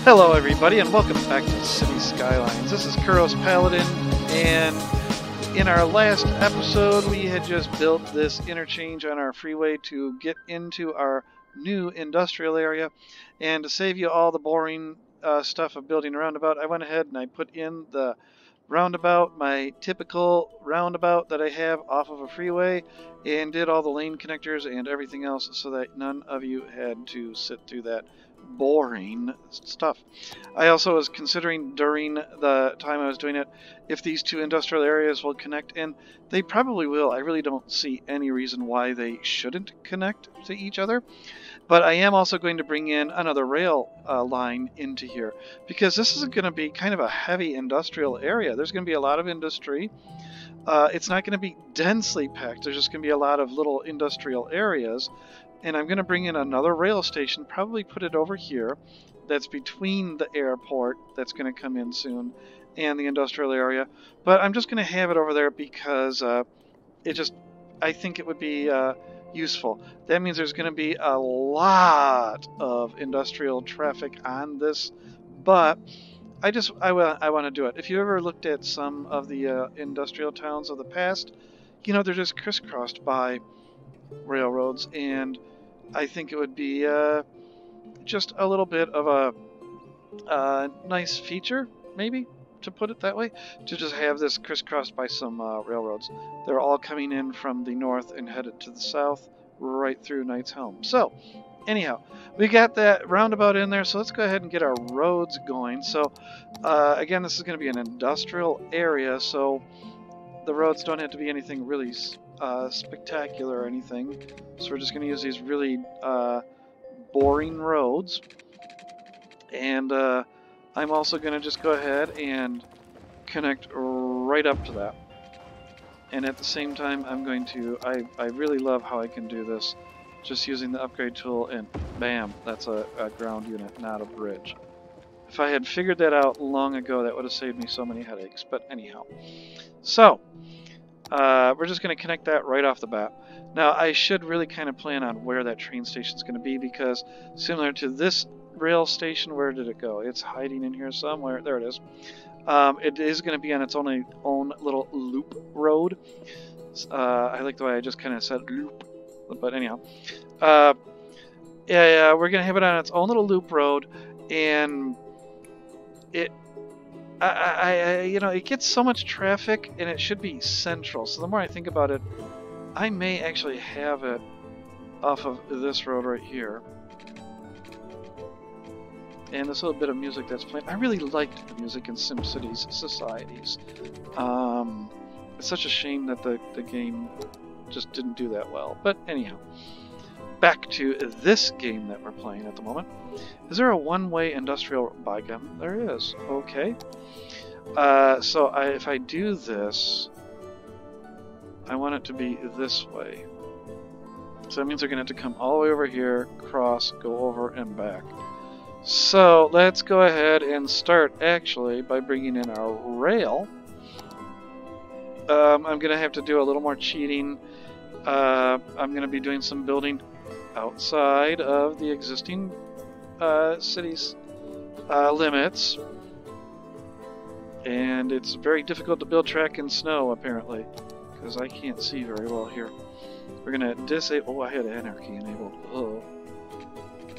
Hello everybody and welcome back to City Skylines. This is Kuros Paladin, and in our last episode we had just built this interchange on our freeway to get into our new industrial area, and to save you all the boring stuff of building a roundabout, I went ahead and I put in the roundabout, my typical roundabout that I have off of a freeway, and did all the lane connectors and everything else so that none of you had to sit through that boring stuff. I also was considering during the time I was doing it if these two industrial areas will connect, and they probably will. I really don't see any reason why they shouldn't connect to each other. But I am also going to bring in another rail line into here, because this is going to be kind of a heavy industrial area. There's going to be a lot of industry. It's not going to be densely packed. There's just going to be a lot of little industrial areas. And I'm going to bring in another rail station, probably put it over here. That's between the airport that's going to come in soon and the industrial area. But I'm just going to have it over there because I think it would be useful. That means there's going to be a lot of industrial traffic on this, but I want to do it. If you ever looked at some of the industrial towns of the past, you know, they're just crisscrossed by railroads, and I think it would be just a little bit of a nice feature, maybe, to put it that way, to just have this crisscrossed by some railroads. They're all coming in from the north and headed to the south, right through Knight's Helm. So, anyhow, we got that roundabout in there, so let's go ahead and get our roads going. So, again, this is going to be an industrial area, so the roads don't have to be anything really spectacular or anything. So we're just going to use these really boring roads. And I'm also going to just go ahead and connect right up to that. And at the same time, I'm going to, I really love how I can do this just using the upgrade tool, and bam, that's a ground unit, not a bridge. If I had figured that out long ago, that would have saved me so many headaches. But anyhow, so we're just going to connect that right off the bat. Now, I should really kind of plan on where that train station is going to be, because similar to this rail station, where did it go? It's hiding in here somewhere. There it is. It is going to be on its own little loop road. I like the way I just kind of said loop, but anyhow. Yeah, we're going to have it on its own little loop road, and it it gets so much traffic, and it should be central. So the more I think about it, I may actually have it off of this road right here. And this little bit of music that's playing, I really liked the music in SimCity's Societies. It's such a shame that the game just didn't do that well. But anyhow, back to this game that we're playing at the moment. Is there a one-way industrial bygone? There is. Okay. So if I do this, I want it to be this way. So that means they're going to have to come all the way over here, cross, go over, and back. So let's go ahead and start actually by bringing in our rail. I'm going to have to do a little more cheating. I'm going to be doing some building outside of the existing city's limits. And it's very difficult to build track in snow, apparently, because I can't see very well here. We're going to disable... Oh, I had anarchy enabled. Oh.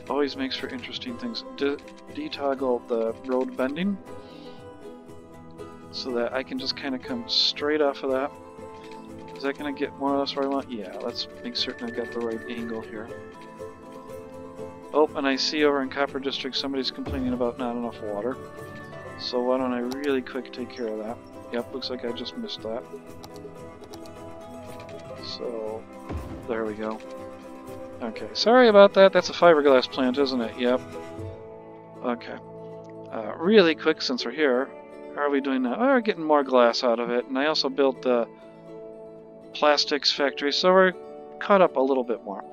Always makes for interesting things. Detoggle the road bending, so that I can just kind of come straight off of that. Is that going to get more or less where I want? Yeah, let's make certain I got the right angle here. Oh, and I see over in Copper District somebody's complaining about not enough water. So why don't I really quick take care of that? Yep, looks like I just missed that. So, there we go. Okay, sorry about that. That's a fiberglass plant, isn't it? Yep. Okay. Really quick, since we're here, how are we doing now? Oh, we're getting more glass out of it, and I also built the plastics factory, so we're caught up a little bit more.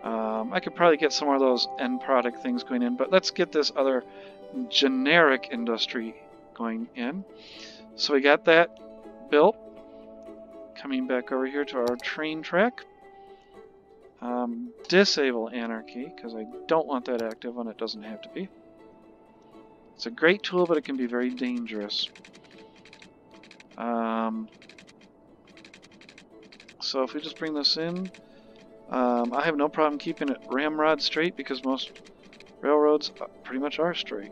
I could probably get some more of those end product things going in, but let's get this other generic industry going in. So we got that built. Coming back over here to our train track. Disable anarchy, because I don't want that active when it doesn't have to be. It's a great tool, but it can be very dangerous. So if we just bring this in, I have no problem keeping it ramrod straight because most railroads pretty much are straight.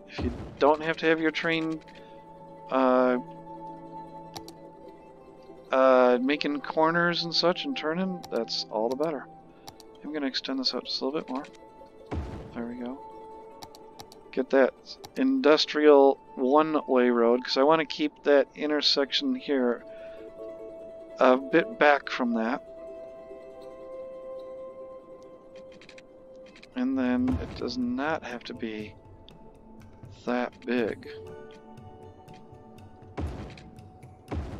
If you don't have to have your train making corners and such and turning, that's all the better. I'm going to extend this out just a little bit more. There we go. Get that industrial one-way road, because I want to keep that intersection here a bit back from that. And then it does not have to be that big.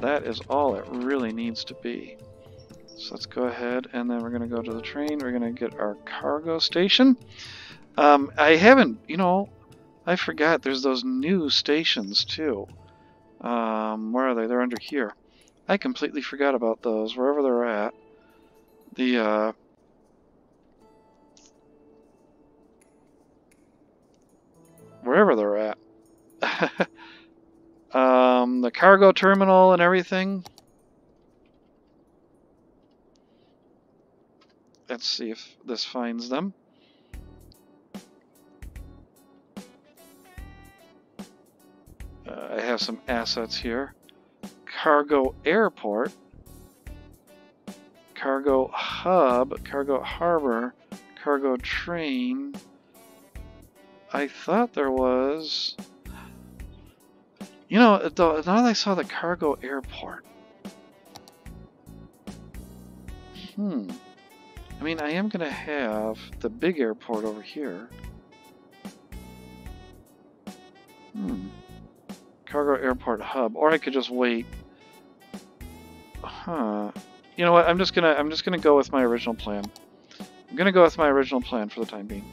That is all it really needs to be. So let's go ahead, and then we're going to go to the train. We're going to get our cargo station. I haven't, you know, I forgot there's those new stations too. Where are they? They're under here. I completely forgot about those, wherever they're at. The, wherever they're at. The cargo terminal and everything. Let's see if this finds them. I have some assets here. Cargo airport, cargo hub, cargo harbor, cargo train. I thought there was... You know, now that I saw the cargo airport. I mean, I am going to have the big airport over here. Cargo airport hub, or I could just wait. You know what? I'm just gonna go with my original plan. I'm gonna go with my original plan for the time being.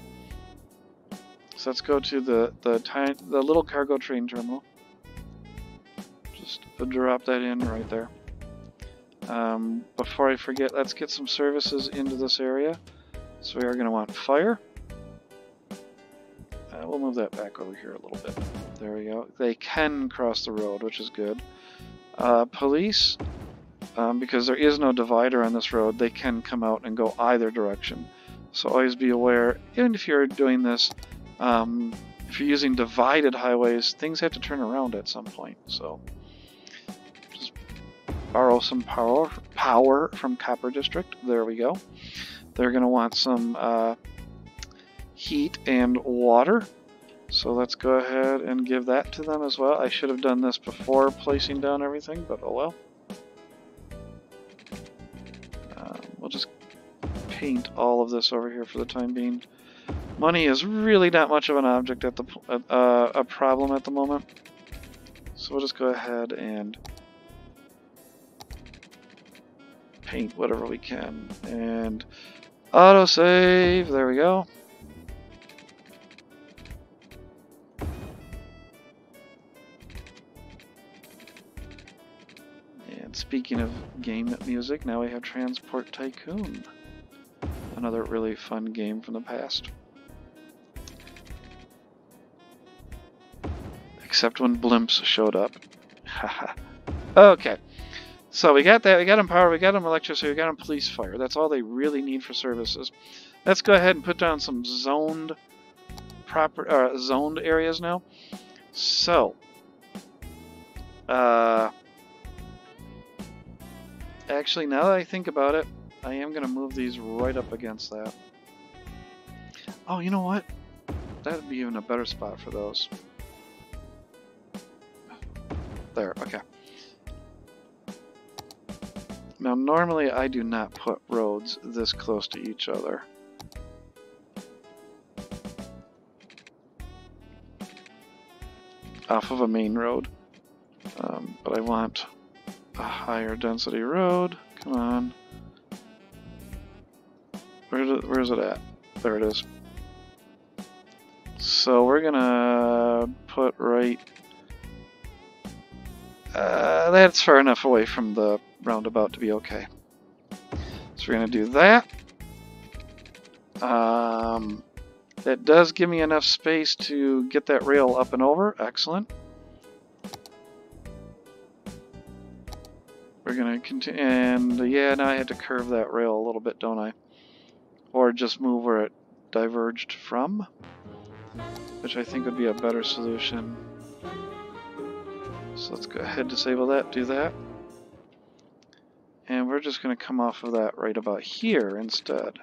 So let's go to the little cargo train terminal. Just drop that in right there. Before I forget, let's get some services into this area. So we are going to want fire. We'll move that back over here a little bit. There we go. They can cross the road, which is good. Police, because there is no divider on this road, they can come out and go either direction. So always be aware, even if you're doing this, if you're using divided highways, things have to turn around at some point. So just borrow some power from Copper District. There we go. They're going to want some heat and water. So let's go ahead and give that to them as well. I should have done this before placing down everything, but oh well. We'll just paint all of this over here for the time being. Money is really not much of an object at a problem at the moment. So we'll just go ahead and paint whatever we can. And autosave, there we go. And speaking of game music, now we have Transport Tycoon. Another really fun game from the past. Except when blimps showed up. Haha. Okay. So we got that, we got them power, we got them electricity, we got them police fire. That's all they really need for services. Let's go ahead and put down some zoned areas now. So actually, now that I think about it, I am going to move these right up against that. Oh, you know what? That would be even a better spot for those. There, okay. Now, normally I do not put roads this close to each other. Off of a main road. But I want a higher density road. Come on. Where's it at? There it is. So we're gonna put right... that's far enough away from the roundabout to be okay. So we're gonna do that. That does give me enough space to get that rail up and over. Excellent. We're going to continue, and yeah, now I had to curve that rail a little bit, don't I? Or just move where it diverged from, which I think would be a better solution. So let's go ahead and disable that, do that. And we're just going to come off of that right about here instead.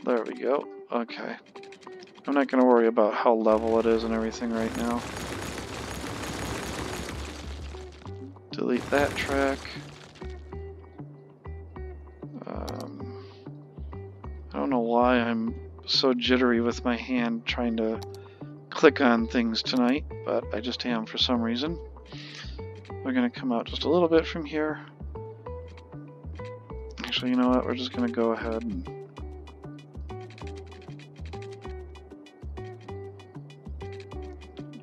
There we go. Okay. I'm not going to worry about how level it is and everything right now. Delete that track. I don't know why I'm so jittery with my hand trying to click on things tonight, but I just am for some reason. We're going to come out just a little bit from here. Actually, you know what? We're just going to go ahead and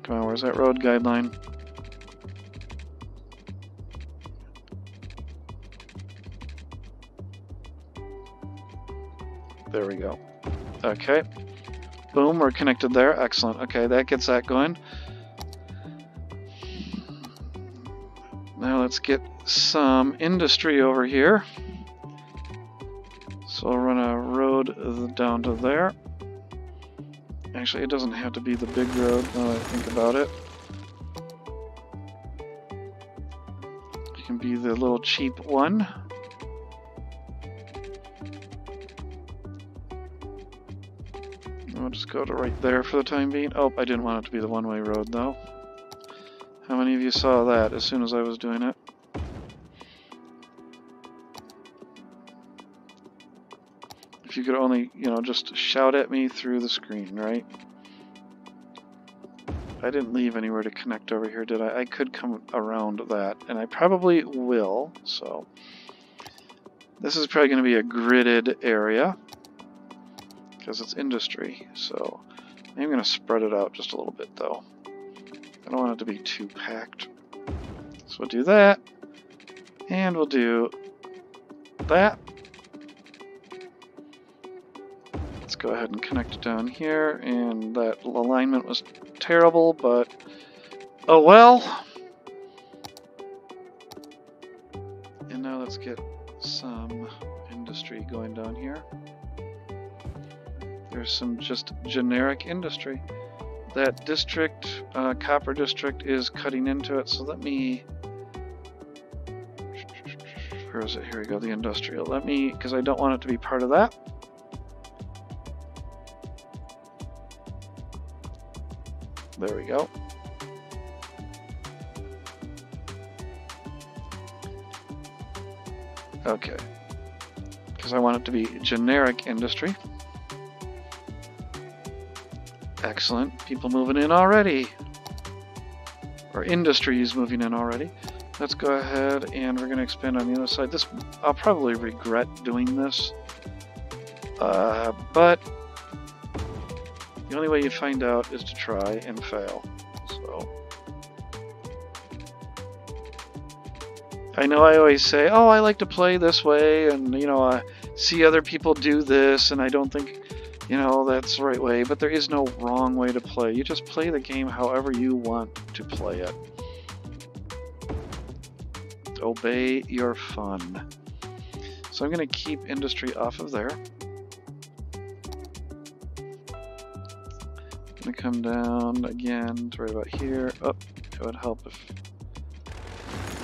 come on, where's that road guideline? There we go. Okay. Boom, we're connected there. Excellent. Okay, that gets that going. Now let's get some industry over here. So I'll run a road down to there. Actually, it doesn't have to be the big road now that I think about it. It can be the little cheap one. I'll just go to right there for the time being. Oh, I didn't want it to be the one-way road, though. How many of you saw that as soon as I was doing it? If you could only, you know, just shout at me through the screen, right? I didn't leave anywhere to connect over here, did I? I could come around that, and I probably will, so. This is probably going to be a gridded area, because it's industry, so I'm going to spread it out just a little bit, though. I don't want it to be too packed. So we'll do that, and we'll do that. Let's go ahead and connect it down here, and that alignment was terrible, but oh well. And now let's get some industry going down here. There's some just generic industry. That district, copper district, is cutting into it, so let me... Where is it? Here we go, the industrial. Let me, because I don't want it to be part of that. There we go. Okay. Because I want it to be generic industry. Excellent. People moving in already. Or industry is moving in already. Let's go ahead and we're going to expand on the other side. This, I'll probably regret doing this. But the only way you find out is to try and fail. So I know I always say, oh, I like to play this way, and you know, I see other people do this, and I don't think, you know, that's the right way. But there is no wrong way to play. You just play the game however you want to play it. Obey your fun. So I'm going to keep industry off of there. I'm going to come down again to right about here. Oh, it would help if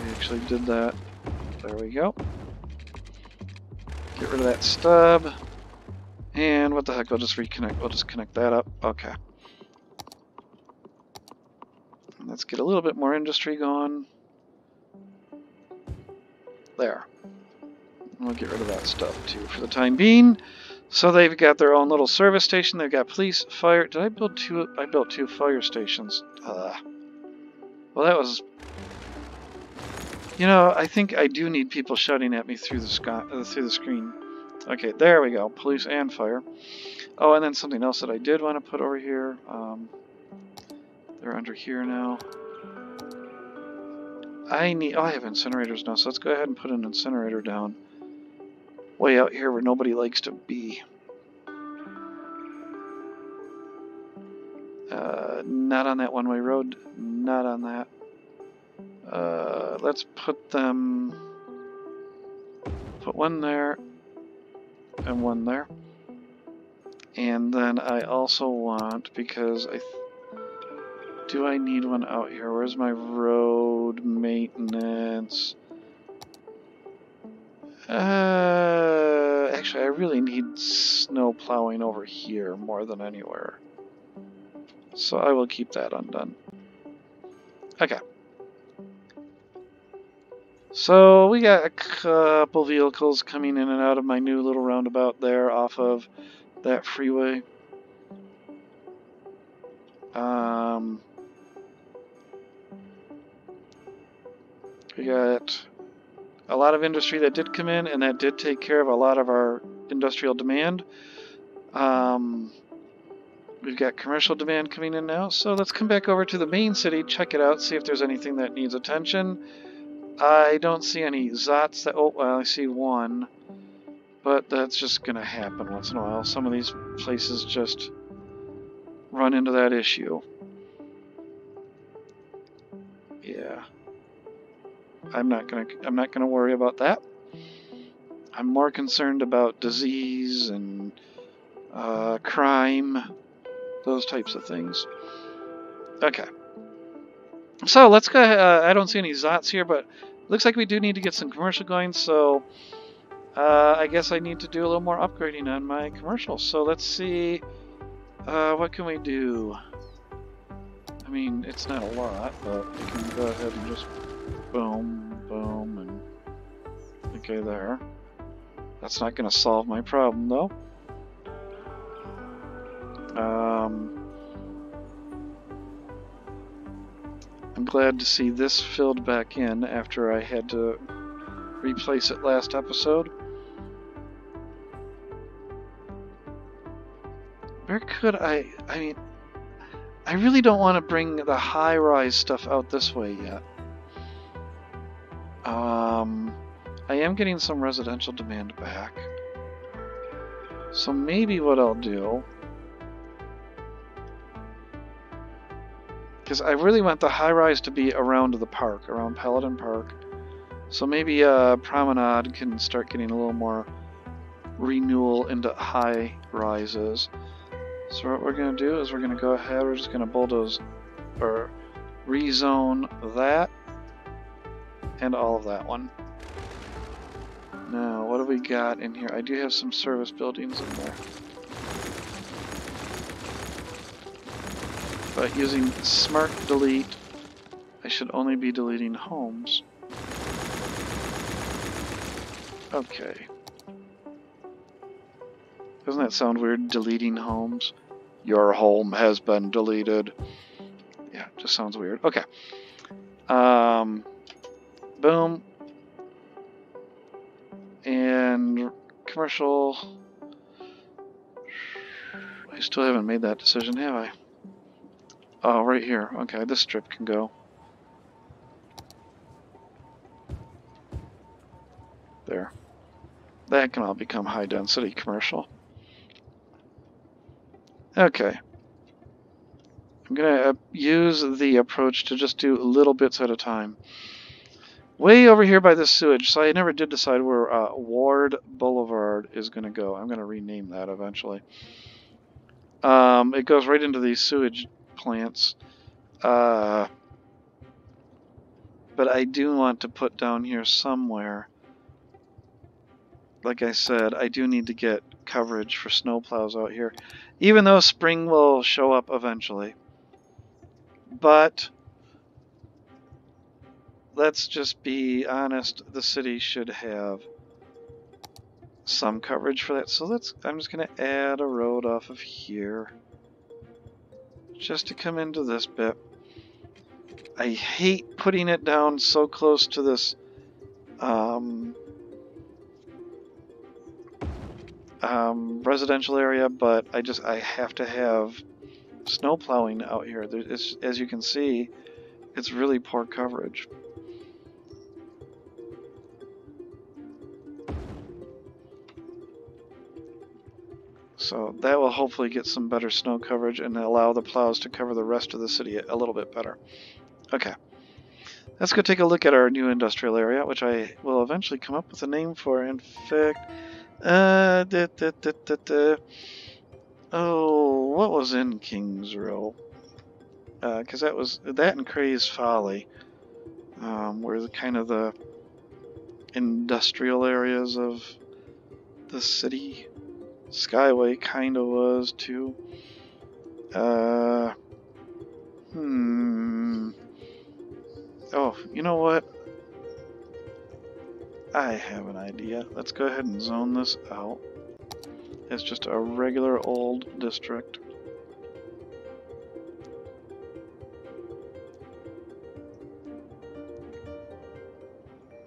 we actually did that. There we go. Get rid of that stub. And what the heck, we'll just reconnect. We'll just connect that up. Okay. And let's get a little bit more industry going. There. And we'll get rid of that stuff too for the time being. So they've got their own little service station. They've got police, fire. Did I build two? I built two fire stations. Well, that was... You know, I think I do need people shouting at me through the screen. Okay, there we go. Police and fire. Oh, and then something else that I did want to put over here. They're under here now. I need... Oh, I have incinerators now, so let's go ahead and put an incinerator down. Way out here where nobody likes to be. Not on that one-way road. Not on that. Let's put them... Put one there. And one there. And then I also want, because do I need one out here? Where's my road maintenance? Actually, I really need snow plowing over here more than anywhere. So I will keep that undone. Okay. So we got a couple vehicles coming in and out of my new little roundabout there off of that freeway. We got a lot of industry that did come in, and that did take care of a lot of our industrial demand. We've got commercial demand coming in now, so let's come back over to the main city, check it out, see if there's anything that needs attention. I don't see any Zots that... Oh, well, I see one. But that's just going to happen once in a while. Some of these places just run into that issue. Yeah. I'm not gonna worry about that. I'm more concerned about disease and crime, those types of things. Okay. So let's go ahead. I don't see any Zots here, but looks like we do need to get some commercial going, so I guess I need to do a little more upgrading on my commercial. So let's see, what can we do? I mean, it's not a lot, but we can go ahead and just boom, boom, and okay there. That's not going to solve my problem, though. I'm glad to see this filled back in after I had to replace it last episode. Where could I mean, I really don't want to bring the high-rise stuff out this way yet. I am getting some residential demand back. So maybe what I'll do, because I really want the high-rise to be around the park, around Paladin Park. So maybe Promenade can start getting a little more renewal into high-rises. So what we're going to do is we're going to go ahead, we're just going to bulldoze or rezone that and all of that one. Now, what do we got in here? I do have some service buildings in there. But using Smart Delete, I should only be deleting homes. Okay. Doesn't that sound weird, deleting homes? Your home has been deleted. Yeah, just sounds weird. Okay. Boom. And commercial. I still haven't made that decision, have I? Oh, right here. Okay, this strip can go. There. That can all become high density commercial. Okay. I'm going to use the approach to just do little bits at a time. Way over here by this sewage, so I never did decide where Ward Boulevard is going to go. I'm going to rename that eventually. It goes right into these sewage plants. But I do want to put down here somewhere. Like I said, I do need to get coverage for snowplows out here. Even though spring will show up eventually. But let's just be honest, the city should have some coverage for that. So I'm just going to add a road off of here. Just to come into this bit. I hate putting it down so close to this residential area, but I have to have snow plowing out here. As you can see, it's really poor coverage. So that will hopefully get some better snow coverage and allow the plows to cover the rest of the city a little bit better. Okay. Let's go take a look at our new industrial area, which I will eventually come up with a name for. In fact, oh, what was in King's Row? Because that was that and Cray's Folly were kind of the industrial areas of the city. Skyway kind of was too. Oh, you know what? I have an idea. Let's go ahead and zone this out. It's just a regular old district.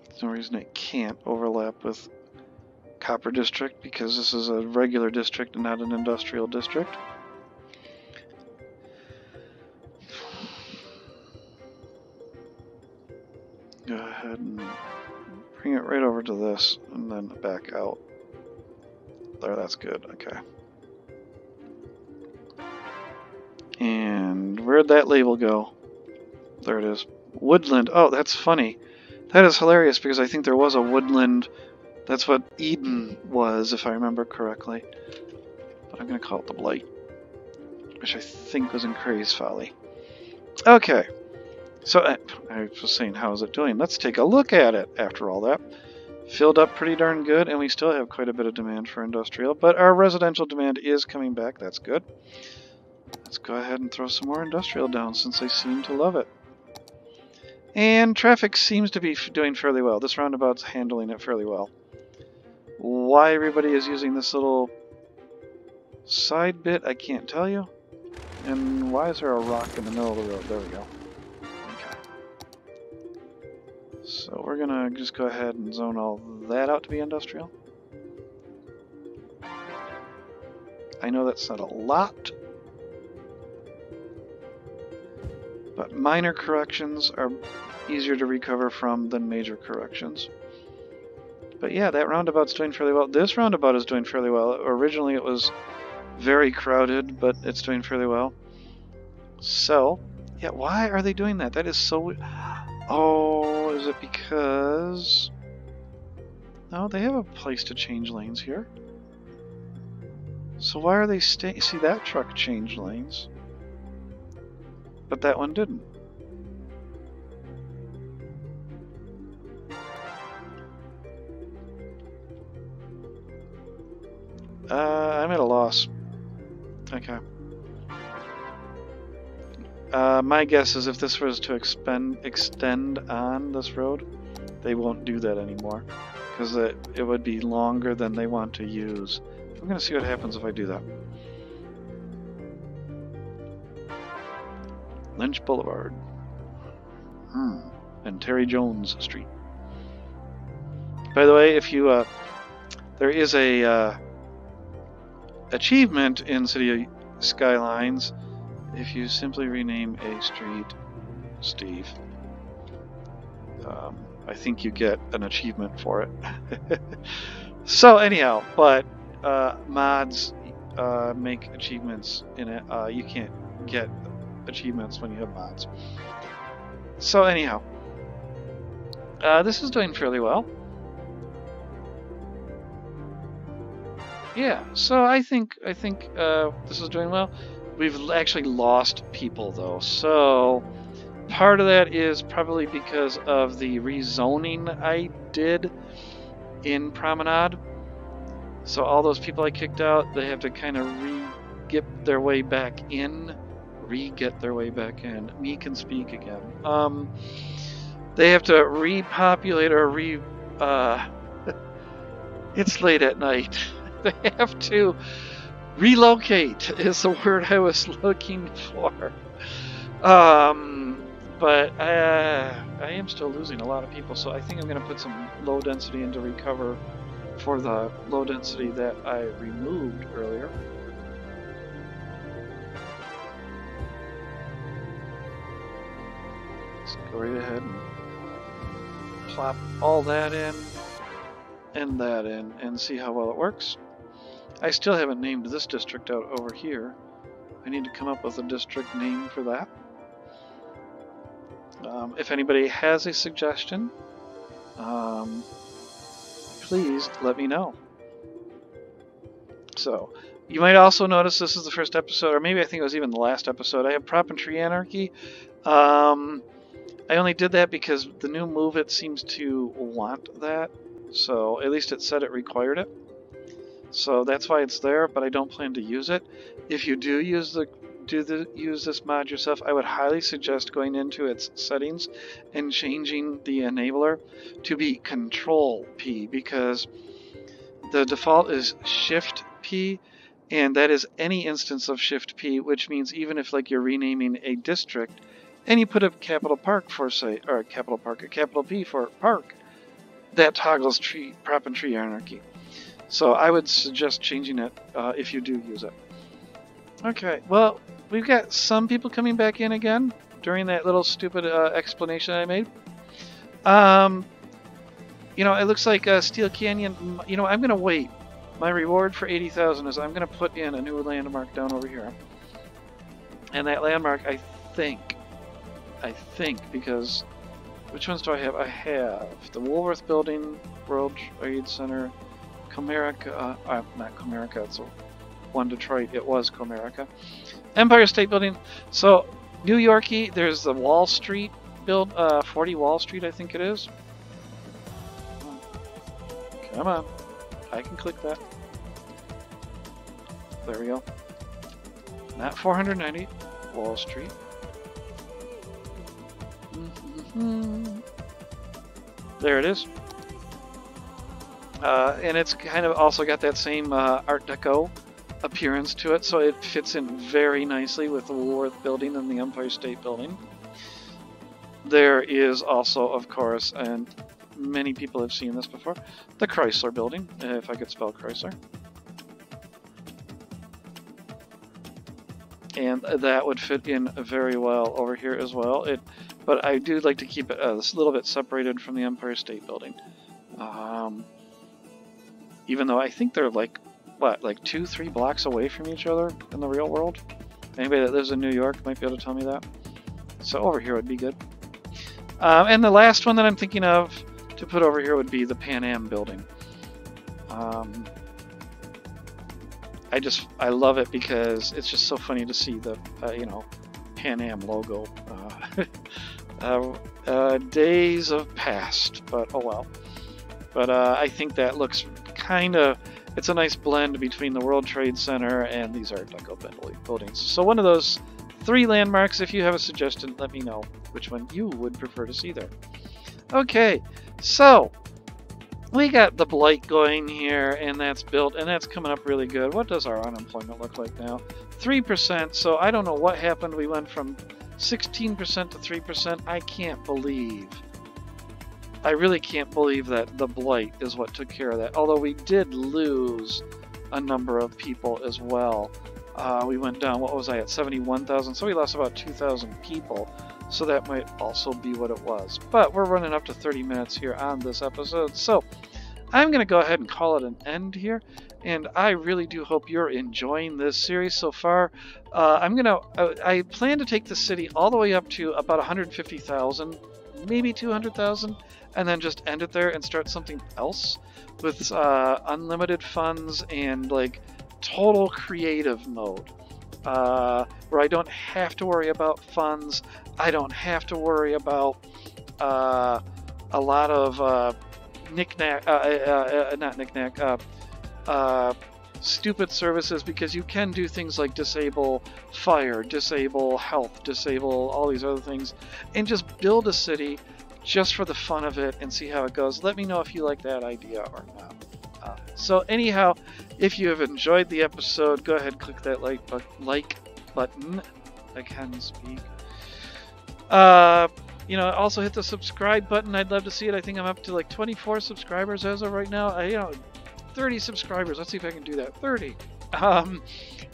There's no reason it can't overlap with Copper District because this is a regular district and not an industrial district. Go ahead and bring it right over to this and then back out. There, that's good. Okay. And where'd that label go? There it is. Woodland. Oh, that's funny. That is hilarious because I think there was a woodland. That's what Eden was, if I remember correctly. But I'm going to call it the Blight, which I think was in Cray's Folly. Okay. So I was saying, how is it doing? Let's take a look at it after all that. Filled up pretty darn good, and we still have quite a bit of demand for industrial, but our residential demand is coming back. That's good. Let's go ahead and throw some more industrial down since they seem to love it. And traffic seems to be doing fairly well. This roundabout's handling it fairly well. Why everybody is using this little side bit, I can't tell you. And why is there a rock in the middle of the road? There we go. So we're going to just go ahead and zone all that out to be industrial. I know that's not a lot, but minor corrections are easier to recover from than major corrections. But yeah, that roundabout's doing fairly well. This roundabout is doing fairly well. Originally it was very crowded, but it's doing fairly well. So, yeah, why are they doing that? That is so weird. Oh, is it because... No, they have a place to change lanes here. So why are they staying? See, that truck changed lanes, but that one didn't. I'm at a loss. Okay. My guess is if this was to extend on this road, they won't do that anymore, because it would be longer than they want to use. I'm going to see what happens if I do that. Lynch Boulevard. And Terry Jones Street. By the way, if you there is a achievement in City Skylines if you simply rename a street Steve. I think you get an achievement for it. So anyhow, but mods make achievements in it. You can't get achievements when you have mods. So anyhow, this is doing fairly well. Yeah, so I think this is doing well. We've actually lost people though, so part of that is probably because of the rezoning I did in Promenade. So all those people I kicked out, they have to kind of get their way back in. Get their way back in. Me can speak again. They have to repopulate or it's late at night. They have to relocate is the word I was looking for. But I am still losing a lot of people, so I think I'm going to put some low density in to recover for the low density that I removed earlier. Let's go right ahead and plop all that in and that in and see how well it works. I still haven't named this district out over here. I need to come up with a district name for that. If anybody has a suggestion, please let me know. So, you might also notice this is the first episode, or maybe I think it was even the last episode. I have Prop and Tree Anarchy. I only did that because the new move it seems to want that. So, at least it said it required it. So that's why it's there, but I don't plan to use it. If you do use this mod yourself, I would highly suggest going into its settings and changing the enabler to be Control P, because the default is Shift P, and that is any instance of Shift P, which means even if like you're renaming a district and you put a capital Park for say, or a capital P for Park, that toggles Prop and Tree Anarchy. So I would suggest changing it if you do use it. Okay, well, we've got some people coming back in again during that little stupid explanation I made. You know, it looks like Steel Canyon. You know, I'm going to wait. My reward for 80,000 is I'm going to put in a new landmark down over here. And that landmark, I think, because which ones do I have? I have the Woolworth Building, World Trade Center, Comerica, not Comerica, it's one Detroit, it was Comerica. Empire State Building. So, New Yorkie, there's the Wall Street build, 40 Wall Street, I think it is. Come on, I can click that. There we go. Not 490, Wall Street. There it is. And it's kind of also got that same Art Deco appearance to it, so it fits in very nicely with the Woolworth Building and the Empire State Building. There is also, of course, and many people have seen this before, the Chrysler Building, if I could spell Chrysler. And that would fit in very well over here as well. But I do like to keep it a little bit separated from the Empire State Building. Even though I think they're like, what, like 2-3 blocks away from each other in the real world? Anybody that lives in New York might be able to tell me that. So over here would be good. And the last one that I'm thinking of to put over here would be the Pan Am Building. I love it because it's just so funny to see the, you know, Pan Am logo. Days of past, but oh well. But I think that looks kind of, it's a nice blend between the World Trade Center and these Art Deco buildings. So one of those 3 landmarks, if you have a suggestion, let me know which one you would prefer to see there. Okay, so we got the Blight going here, and that's built, and that's coming up really good. What does our unemployment look like now? 3%, so I don't know what happened. We went from 16% to 3%. I really can't believe that the Blight is what took care of that. Although we did lose a number of people as well. We went down, what was I at, 71,000? So we lost about 2,000 people. So that might also be what it was. But we're running up to 30 minutes here on this episode. So I'm going to go ahead and call it an end here. And I really do hope you're enjoying this series so far. I plan to take the city all the way up to about 150,000, maybe 200,000, and then just end it there and start something else with unlimited funds and like total creative mode, where I don't have to worry about funds. I don't have to worry about a lot of stupid services, because you can do things like disable fire, disable health, disable all these other things, and just build a city just for the fun of it and see how it goes. Let me know if you like that idea or not. So anyhow, if you have enjoyed the episode, go ahead and click that like button. I can speak. You know, also hit the subscribe button. I'd love to see it. I think I'm up to like 24 subscribers as of right now. 30 subscribers. Let's see if I can do that. 30.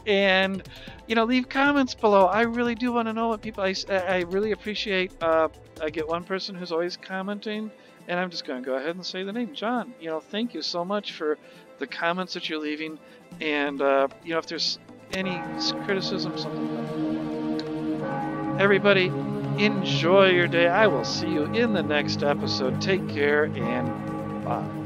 And you know, leave comments below. I really do want to know what people. I really appreciate. I get one person who's always commenting, and I'm just going to go ahead and say the name, John. You know, thank you so much for the comments that you're leaving, and if there's any criticism, something like that. Everybody, enjoy your day. I will see you in the next episode. Take care, and bye.